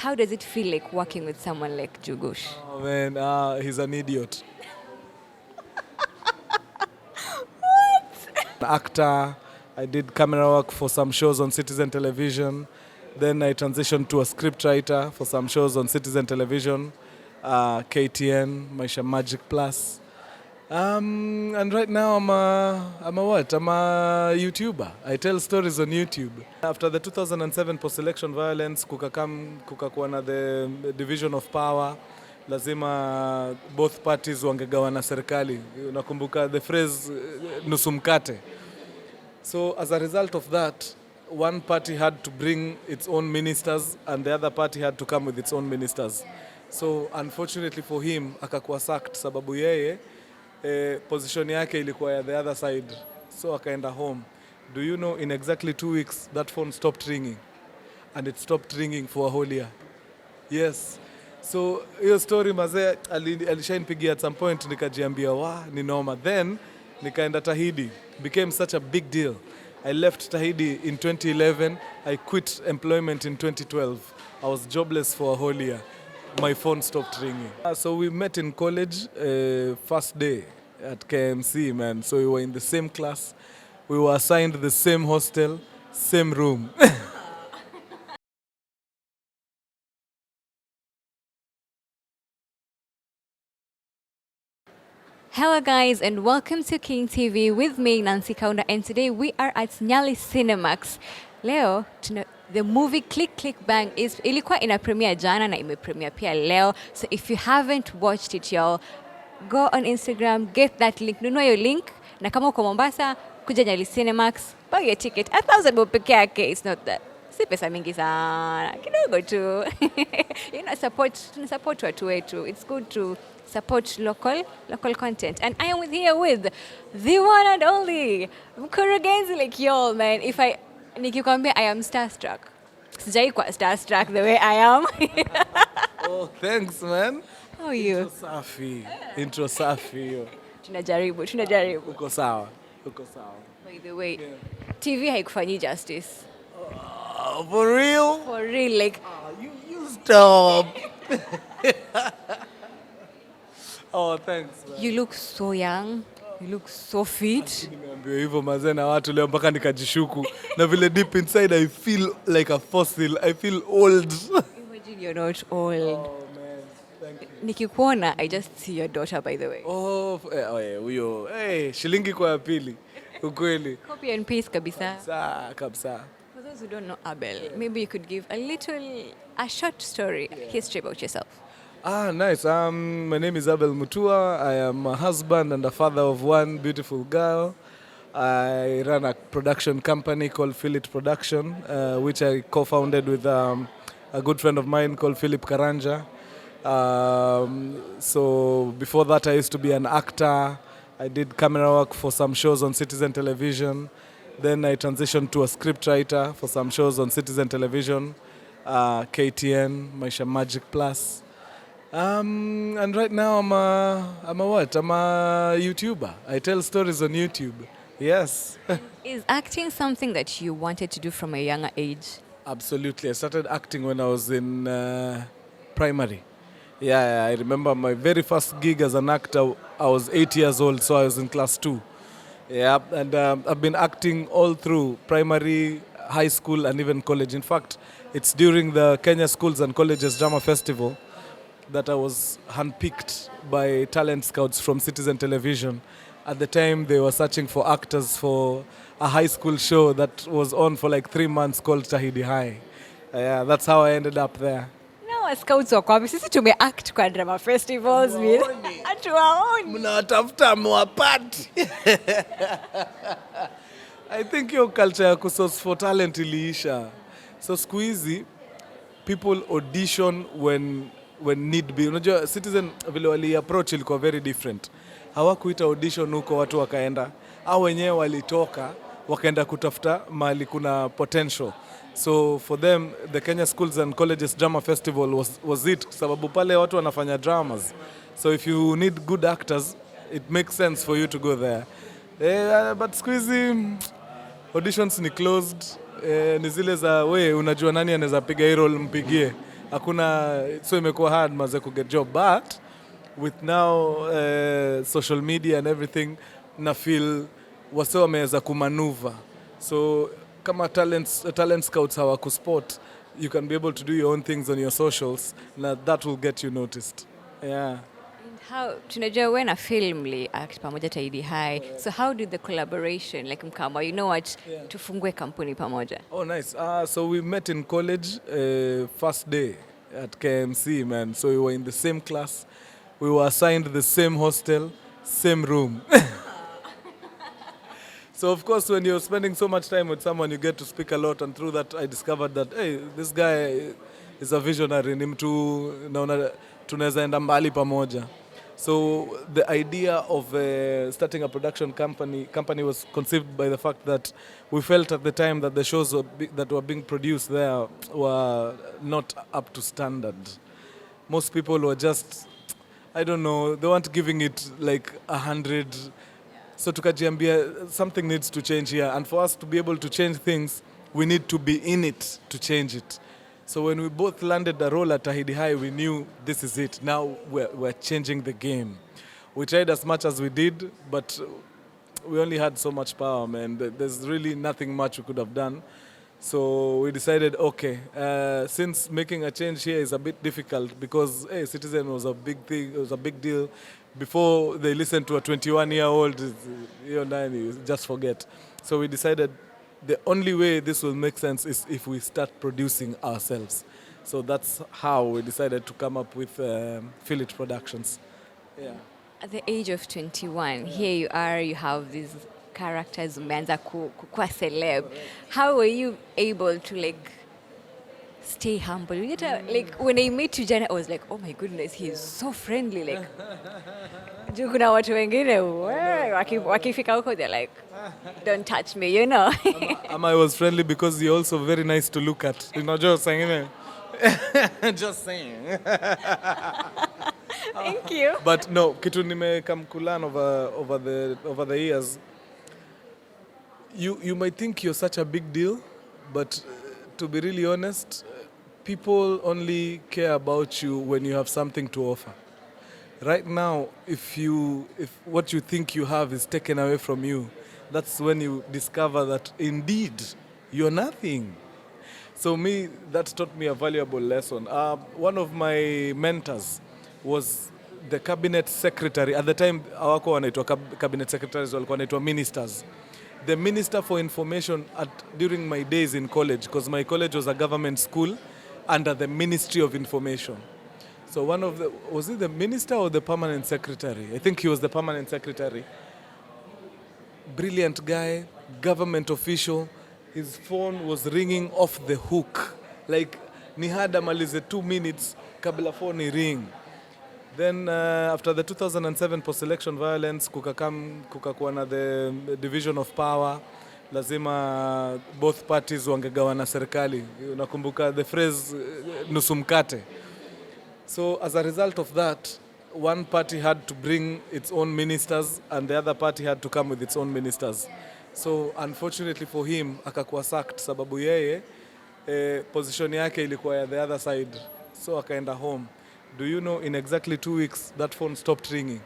how does it feel like working with someone like Njugush? Oh man, he's an idiot. Actor. I did camera work for some shows on Citizen Television. Then I transitioned to a scriptwriter for some shows on Citizen Television, KTN, Maisha Magic Plus. And right now I'm a what? I'm a YouTuber. I tell stories on YouTube. After the 2007 post-election violence, kukakuwa na the division of power. Lazima both parties wangegawana serikali. Unakumbuka the phrase nusu mkate. So as a result of that, one party had to bring its own ministers and the other party had to come with its own ministers. So unfortunately for him, akakuwa sacked sababu yeye position yake ilikuwa ya the other side. So akaenda home. Do you know, in exactly 2 weeks, that phone stopped ringing. And it stopped ringing for a whole year. Yes. So hiyo story mazee alishanipigia at some point, nikajiambia ni noma. Then nikaenda Tahidi. Became such a big deal. I left Tahidi in 2011. I quit employment in 2012. I was jobless for a whole year. My phone stopped ringing. So we met in college, first day at KMC, man. So we were in the same class. We were assigned the same hostel, same room. Hello guys and welcome to KingTv with me Nancy Kaunda, and today we are at Nyali Cinemax. Leo the movie Click Click Bang ilikuwa ina premiere jana na ime premiere pia leo. So if you haven't watched it y'all, go on Instagram, get that link, nunua your link, na kama uko Mombasa kuja Nyali Cinemax, buy your ticket 1,000 bob peke yake. It's not that, si pesa mingi sana, kidogo tu. You know, support watu wetu. It's good to support local content. And I am here with the one and only Mkurugenzi, like y'all, man. Nikikwambia I am starstruck. Sijai kwa starstruck the way I am. Oh, thanks, man. How are you? Intro safi yo. Tunajaribu. Uko sawa. By the way, TV haikufanyi justice. For real? For real, like. You stop. Oh, thanks, man. You look so young. You look so fit. Nimeambiwa hivyo mazee na watu leo mpaka nikajishuku. Na vile deep inside I feel like a fossil. I feel old. Imagine you're not old. Oh man, thank you. Nikikuona, I just see your daughter, by the way. Oh, huyo. Shilingi kwa ya pili. Ukweli. Copy and paste kabisa. Kabisa. For those who don't know Abel, maybe you could give a short story, history about yourself. Nice. My name is Abel Mutua. I am a husband and a father of one beautiful girl. I run a production company called Philip Production, which I co-founded with a good friend of mine called Philip Karanja. So before that, I used to be an actor. I did camera work for some shows on Citizen Television. Then I transitioned to a scriptwriter for some shows on Citizen Television, KTN, Maisha Magic Plus. And right now I'm a what? I'm a YouTuber. I tell stories on YouTube. Yes. Is acting something that you wanted to do from a younger age? Absolutely. I started acting when I was in primary. Yeah, I remember my very first gig as an actor. I was 8 years old, so I was in class 2. Yeah, and I've been acting all through primary, high school, and even college. In fact, it's during the Kenya Schools and Colleges Drama Festival that I was handpicked by talent scouts from Citizen Television. At the time, they were searching for actors for a high school show that was on for like 3 months called Tahidi High. Yeah, that's how I ended up there. No, scouts wako wapi? Sisi tumeact kwa drama festivals. Hatuwaoni. Mnawatafuta mwapati. I think your culture ya kusource for talent iliisha. So siku hizi, people audition when need be. Unajua Citizen vile wali approach ilikuwa very different. Hawakuita audition huko watu wakaenda. Hao wenyewe walitoka wakaenda kutafuta mahali kuna potential. So for them, the Kenya Schools and Colleges Drama Festival was it, sababu pale watu wanafanya dramas. So if you need good actors, it makes sense for you to go there. But siku hizi auditions ni closed. Ni zile za unajua nani anaweza piga hii role mpigie. Hakuna, so imekuwa hard maze ku get job, but with now social media and everything, na feel wase wameweza kumanuva. So kama talent scouts hawakuspot, you can be able to do your own things on your socials, na that will get you noticed. Yeah. And how tunajua wewe na film li act pamoja Tahidi High. So how did the collaboration like mkama, you know what, tufungue kampuni pamoja? Oh, nice. So we met in college, first day at KMC, man. So we were in the same class. We were assigned the same hostel, same room. So of course, when you're spending so much time with someone, you get to speak a lot. And through that, I discovered that, hey, this guy is a visionary. Ni mtu naona tunaweza enda mbali pamoja. So the idea of starting a production company was conceived by the fact that we felt at the time that the shows that were being produced there were not up to standard. Most people were just, I don't know, they weren't giving it like 100. So tukajiambia something needs to change here, and for us to be able to change things, we need to be in it to change it. So when we both landed the role at Tahidi High, we knew this is it. Now we're changing the game. We tried as much as we did, but we only had so much power, man. There's really nothing much we could have done. So we decided, okay, since making a change here is a bit difficult because hey, Citizen was a big thing, it was a big deal. Before they listened to a 21-year-old, you just forget. So we decided the only way this will make sense is if we start producing ourselves. So that's how we decided to come up with Feel It Productions. Yeah. At the age of 21, here you are, you have these characters, umeanza kuwa celeb. How were you able to like stay humble? You get like when I met you, Jana, I was like, oh my goodness, he's so friendly. Like, juu kuna watu wengine wakifika huko, they're like, don't touch me, you know. I was friendly because you're also very nice to look at. You know, just saying. Just saying. Thank you. But no, kitu nimekam kulan over the years. You might think you're such a big deal, but to be really honest, people only care about you when you have something to offer. Right now, if what you think you have is taken away from you, that's when you discover that indeed you're nothing. So that taught me a valuable lesson. One of my mentors was the cabinet secretary. At the time, hawako wanaitwa cabinet secretaries, walikuwa wanaitwa ministers. The minister for information during my days in college, because my college was a government school under the Ministry of Information. So was it the minister or the permanent secretary? I think he was the permanent secretary. Brilliant guy, government official. His phone was ringing off the hook. Like, ni hada malize 2 minutes kabla phone ring. Then after the 2007 post-election violence, kukakuwa na the division of power. Lazima both parties wangegawana serikali. Unakumbuka the phrase nusu mkate. So as a result of that, one party had to bring its own ministers and the other party had to come with its own ministers. So unfortunately for him, akakuwa sacked sababu yeye position yake ilikuwa ya the other side. So akaenda home. Do you know, in exactly 2 weeks, that phone stopped ringing.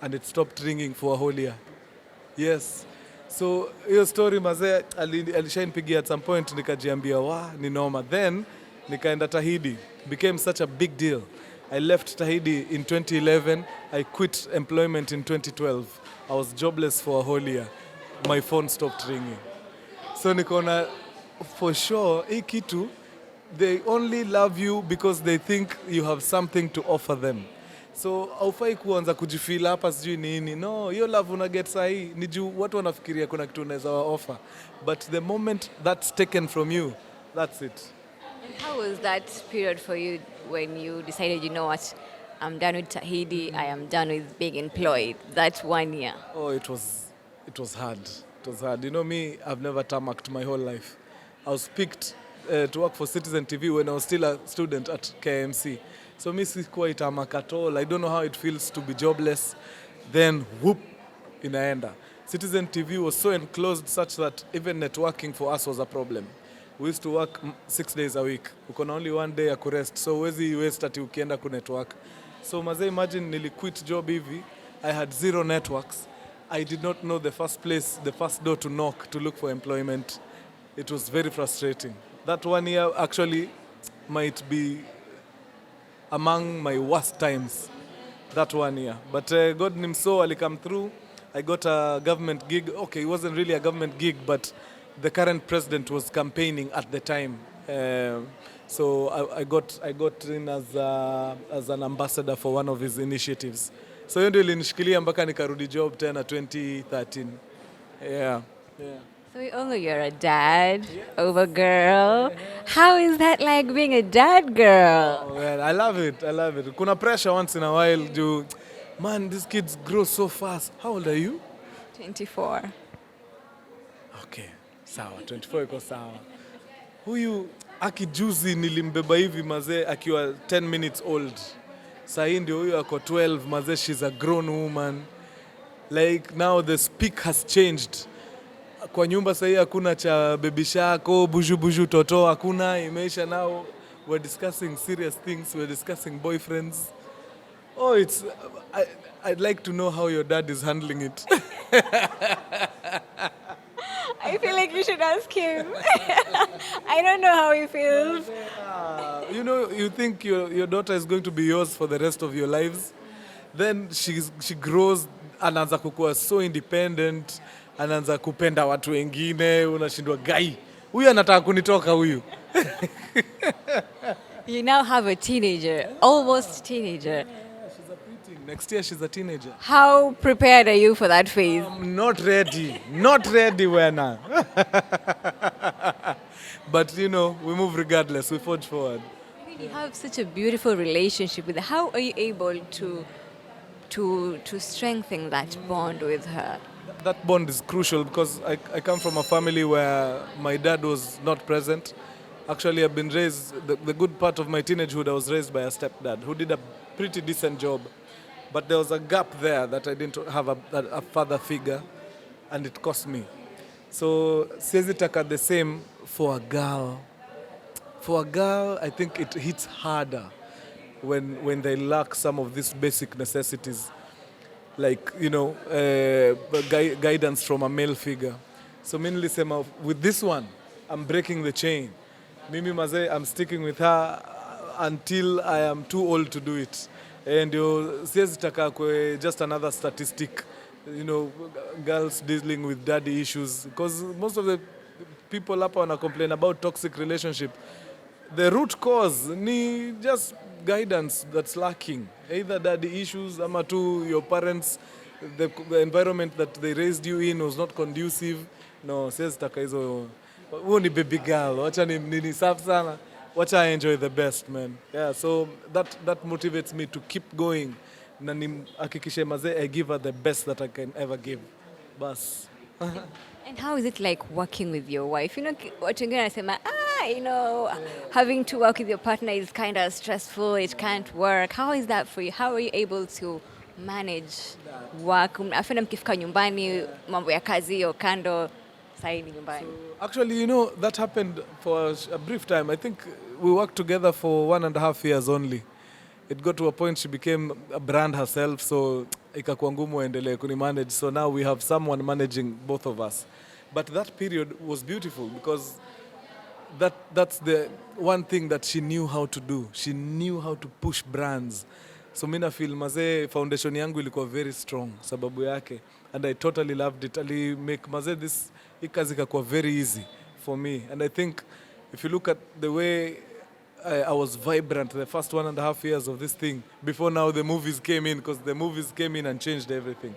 And it stopped ringing for a whole year. Yes. So, hiyo story mazee, alishanipigia at some point, nikajiambia, ni noma. Then, nikaenda Tahidi. Became such a big deal. I left Tahidi in 2011. I quit employment in 2012. I was jobless for a whole year. My phone stopped ringing. So, nikaona, for sure, hii kitu, they only love you because they think you have something to offer them. So haufai kuanza kujifeel hapa sijui nini. No, hiyo love una get sahi ni juu watu wanafikiria kuna kitu unaweza offer. But the moment that's taken from you, that's it. And how was that period for you when you decided, you know what, I'm done with Tahidi, I am done with being employed? That 1 year. Oh, it was hard. It was hard. You know me, I've never tarmacked my whole life. I was picked to work for Citizen TV when I was still a student at KMC. So me sikuwa itamak at all. I don't know how it feels to be jobless. Then whoop, inaenda. Citizen TV was so enclosed such that even networking for us was a problem. We used to work 6 days a week. Uko na only one day ya kurest. So huwezi waste ati ukienda ku network. So mazee, imagine niliquit job hivi. I had zero networks. I did not know the first place, the first door to knock to look for employment. It was very frustrating. That 1 year actually might be among my worst times. That 1 year. But God nimso ali come through. I got a government gig. Okay, it wasn't really a government gig, but the current president was campaigning at the time. So I got in as an ambassador for one of his initiatives. So hiyo ndio ilinishikilia mpaka nikarudi job tena 2013. Yeah. So we all know you're a dad of a girl. How is that like being a dad girl? Oh, man, I love it. Kuna pressure once in a while. Man, these kids grow so fast. How old are you? 24. Okay, sawa. 24 iko sawa. Huyu akijuzi nilimbeba hivi mazee akiwa 10 minutes old. Sahii ndio huyu ako 12 mazee, she's a grown woman. Like now the speak has changed. Kwa nyumba sahii hakuna cha baby shako, buju toto, hakuna, imeisha. Now we're discussing serious things, we're discussing boyfriends. Oh, I'd like to know how your dad is handling it. I feel like you should ask him. I don't know how he feels. You think your daughter is going to be yours for the rest of your lives. Then she grows, anaanza kukua so independent, anaanza kupenda watu wengine, unashindwa gai. Huyu anataka kunitoka huyu. You now have a teenager, almost teenager. She's a preteen. Next year she's a teenager. How prepared are you for that phase? I'm not ready. Not ready, Wena. But we move regardless. We forge forward. You have such a beautiful relationship with her. How are you able to strengthen that bond with her? That bond is crucial because I come from a family where my dad was not present. Actually, I've been raised, the good part of my teenagehood, I was raised by a stepdad who did a pretty decent job. But there was a gap there that I didn't have a father figure, and it cost me. So, siwezi taka the same for a girl. For a girl, I think it hits harder when they lack some of these basic necessities, like, guidance from a male figure. So, mimi nilisema, with this one, I'm breaking the chain. Mimi mazee, I'm sticking with her until I am too old to do it. And siwezi taka kwe just another statistic, girls dealing with daddy issues. Because most of the people hapa wana complain about toxic relationship. The root cause ni just guidance that's lacking. Either daddy issues, ama tu your parents, the environment that they raised you in was not conducive. No, siwezi taka hizo. Huo ni baby girl, wacha ni safi sana. Wacha I enjoy the best, man. Yeah, so that motivates me to keep going. Na hakikishe mazee I give her the best that I can ever give. Bas. And how is it like working with your wife? Watu wengine wanasema, having to work with your partner is kind of stressful, it can't work. How is that for you? How are you able to manage work? Afena mkifika nyumbani, mambo ya kazi yo kando, saini nyumbani. Actually, that happened for a brief time. I think we worked together for 1.5 years only. It got to a point she became a brand herself, so ikakuwa ngumu endelee kuni-manage. So now we have someone managing both of us. But that period was beautiful because that's the one thing that she knew how to do. She knew how to push brands. So mina feel mazee foundation yangu ilikuwa very strong sababu yake. And I totally loved it. Ali make mazee this kazi ikakuwa very easy for me. And I think if you look at the way I was vibrant the first 1.5 years of this thing, before now the movies came in, because the movies came in and changed everything.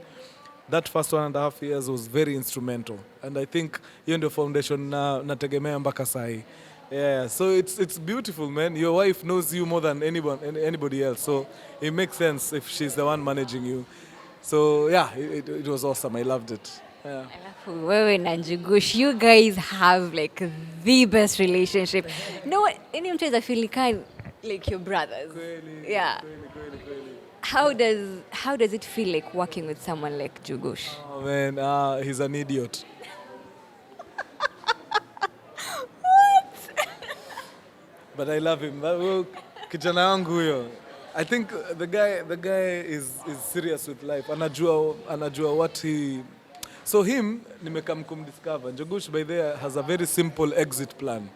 That first 1.5 years was very instrumental. And I think hiyo ndio foundation nategemea mpaka sahi. Yeah, so it's beautiful, man. Your wife knows you more than anybody else. So it makes sense if she's the one managing you. So yeah, it was awesome. I loved it. Yeah. Wewe na Njugush, you guys have like the best relationship. No, any mtu feel like your brothers. Kweli, yeah. Kweli. How does it feel like working with someone like Njugush? Oh man, he's an idiot. What? But I love him. Kijana wangu huyo. I think the guy is serious with life. Anajua what he. So him nimekam kumdiscover. Njugush by there has a very simple exit plan.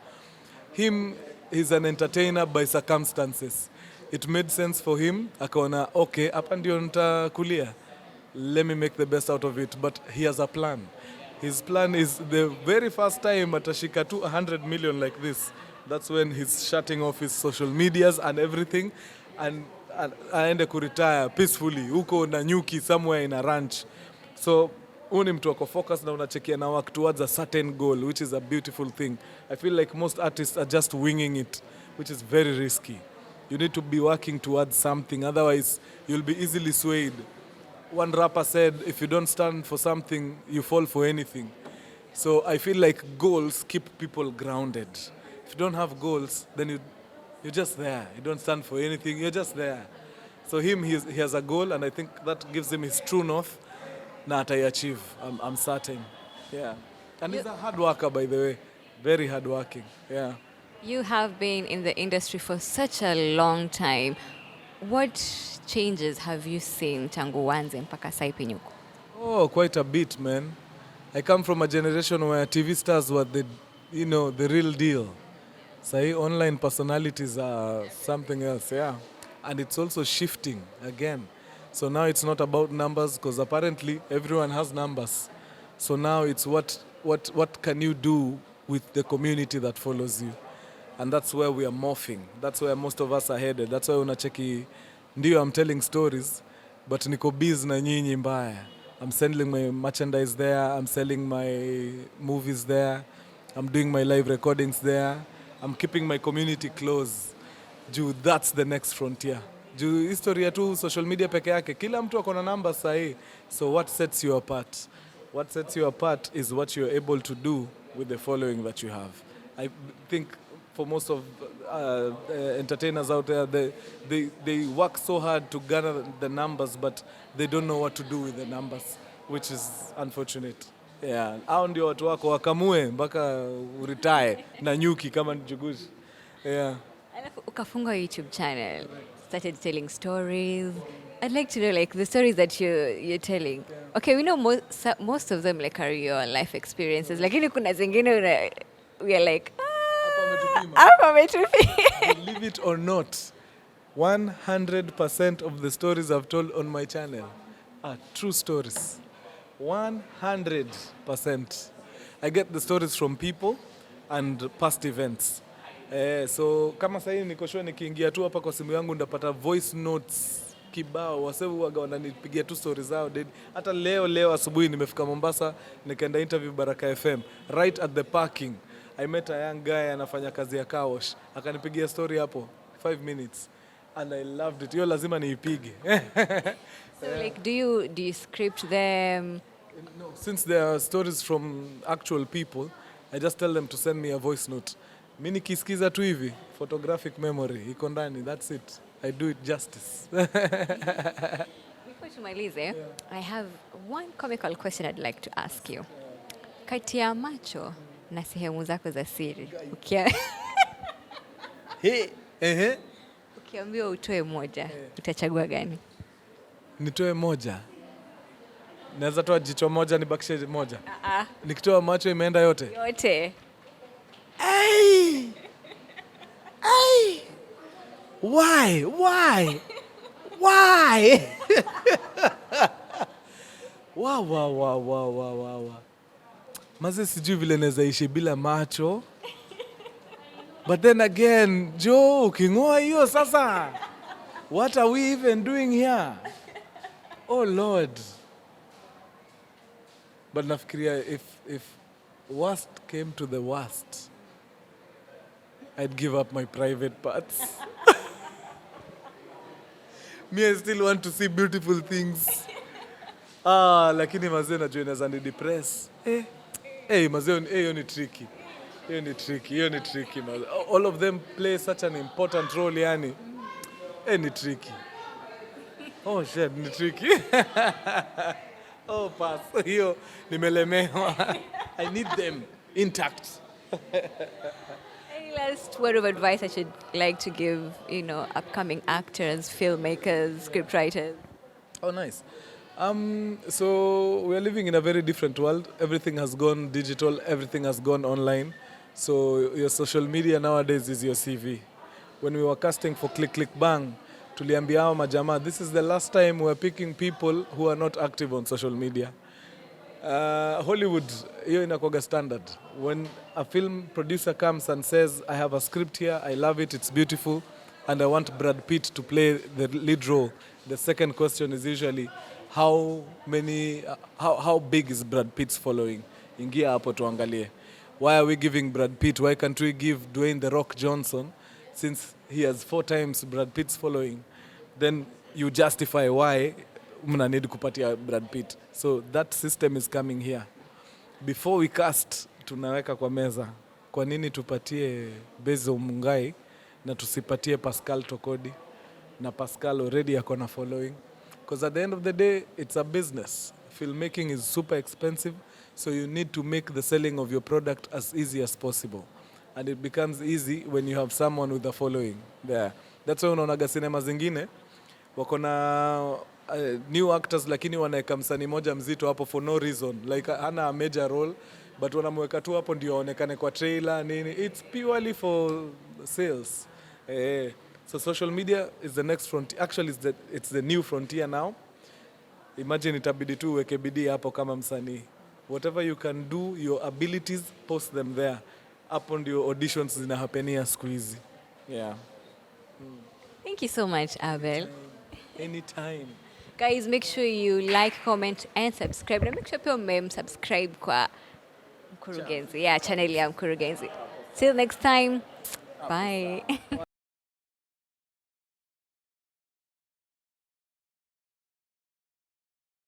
He's an entertainer by circumstances. It made sense for him. Akaona okay, hapa ndio nitakulia. Let me make the best out of it. But he has a plan. His plan is the very first time atashika 100 million like this. That's when he's shutting off his social medias and everything and aende kuretire peacefully huko na nyuki somewhere in a ranch. So huu ni mtu wako focus na unachekia na work towards a certain goal, which is a beautiful thing. I feel like most artists are just winging it, which is very risky. You need to be working towards something, otherwise you'll be easily swayed. One rapper said, if you don't stand for something, you fall for anything. So I feel like goals keep people grounded. If you don't have goals, then you're just there. You don't stand for anything, you're just there. So he has a goal, and I think that gives him his true north. Na achieve, I'm certain. Yeah. And he's a hard worker, by the way. Very hard working. Yeah. You have been in the industry for such a long time. What changes have you seen tangu uanze mpaka sasa hivi nyuko? Oh, quite a bit, man. I come from a generation where TV stars were the real deal. Sahi online personalities are something else, yeah. And it's also shifting again. So now it's not about numbers, because apparently everyone has numbers. So now it's what can you do with the community that follows you? And that's where we are morphing. That's where most of us are headed. That's why unacheki, ndio I'm telling stories, but niko busy na nyinyi mbaya. I'm selling my merchandise there, I'm selling my movies there, I'm doing my live recordings there, I'm keeping my community close. That's the next frontier. Historia tu social media peke yake, kila mtu akona namba sahi. So what sets you apart? What sets you apart is what you're able to do with the following that you have. I think for most of entertainers out there, they work so hard to gather the numbers, but they don't know what to do with the numbers, which is unfortunate. Yeah, hao ndio watu wako wakamue mpaka uretire na nyuki kama Njugush. Yeah. Alafu ukafunga YouTube channel, started telling stories. I'd like to know like the stories that you're telling. Okay, we know most of them like are your life experiences. Lakini kuna zingine we are like hapa umetupima. Believe it or not, 100% of the stories I've told on my channel are true stories. 100%. I get the stories from people and past events. So kama sasa niko sure nikiingia tu hapa kwa simu yangu ndapata voice notes kibao, wasevu waga wananipigia tu stories zao. Hata leo asubuhi nimefika Mombasa, nikaenda interview Baraka FM. Right at the parking, I met a young guy anafanya kazi ya car wash. Akanipigia story hapo 5 minutes and I loved it. Hiyo lazima niipige. So like do you script them? No, since there are stories from actual people, I just tell them to send me a voice note. Mimi nikisikiza tu hivi, photographic memory iko ndani, that's it. I do it justice. Before tumalize, I have one comical question I'd like to ask you. Kati ya macho na sehemu zako za siri, ukiambiwa utoe moja, utachagua gani? Nitoe moja. Naweza toa jicho moja nibakishe moja. Nikitoa macho imeenda yote. Yote. Hey! Hey! Why? Wow. Maze sijui vile naweza ishi bila macho. But then again, Joe, uking'oa hiyo sasa. What are we even doing here? Oh Lord. But nafikiria if worst came to the worst, I'd give up my private parts. Me, I still want to see beautiful things. Lakini mazee najua inaweza ni depress. Mazee hiyo ni tricky. Hiyo ni tricky. All of them play such an important role yani. Ni tricky. Oh shit, ni tricky. Oh pass. Hiyo nimelemewa. I need them intact. last word of advice I should like to give, upcoming actors, filmmakers, scriptwriters? Oh, nice. So we are living in a very different world. Everything has gone digital. Everything has gone online. So your social media nowadays is your CV. When we were casting for Click Click Bang, tuliambia hawa majamaa, this is the last time we're picking people who are not active on social media. Hollywood, hiyo inakuwaga standard. When a film producer comes and says, I have a script here, I love it, it's beautiful, and I want Brad Pitt to play the lead role, the second question is usually, how big is Brad Pitt's following? Ingia hapo tuangalie. Why are we giving Brad Pitt? Why can't we give Dwayne The Rock Johnson, since he has 4 times Brad Pitt's following? Then you justify why mna need kupatia Brad Pitt. So that system is coming here. Before we cast, tunaweka kwa meza. Kwa nini tupatie Bezo Mungai na tusipatie Pascal Tokodi? Na Pascal already ako na following. Because at the end of the day, it's a business. Filmmaking is super expensive, so you need to make the selling of your product as easy as possible. And it becomes easy when you have someone with a following there. That's why unaonaga cinema zingine wako na new actors lakini wanaeka msanii moja mzito hapo for no reason, like hana a major role but wanamweka tu hapo ndio aonekane kwa trailer nini. It's purely for sales. So social media is the next frontier. Actually it's the new frontier now. Imagine itabidi tu uweke bidii hapo kama msanii. Whatever you can do, your abilities, post them there. Hapo ndio auditions zinahapenia siku hizi. Yeah. Thank you so much, Abel. Anytime. Guys, make sure you like, comment, and subscribe. And make sure you subscribe kwa Mkurugenzi. Yeah, channel ya Mkurugenzi. Till next time. Bye.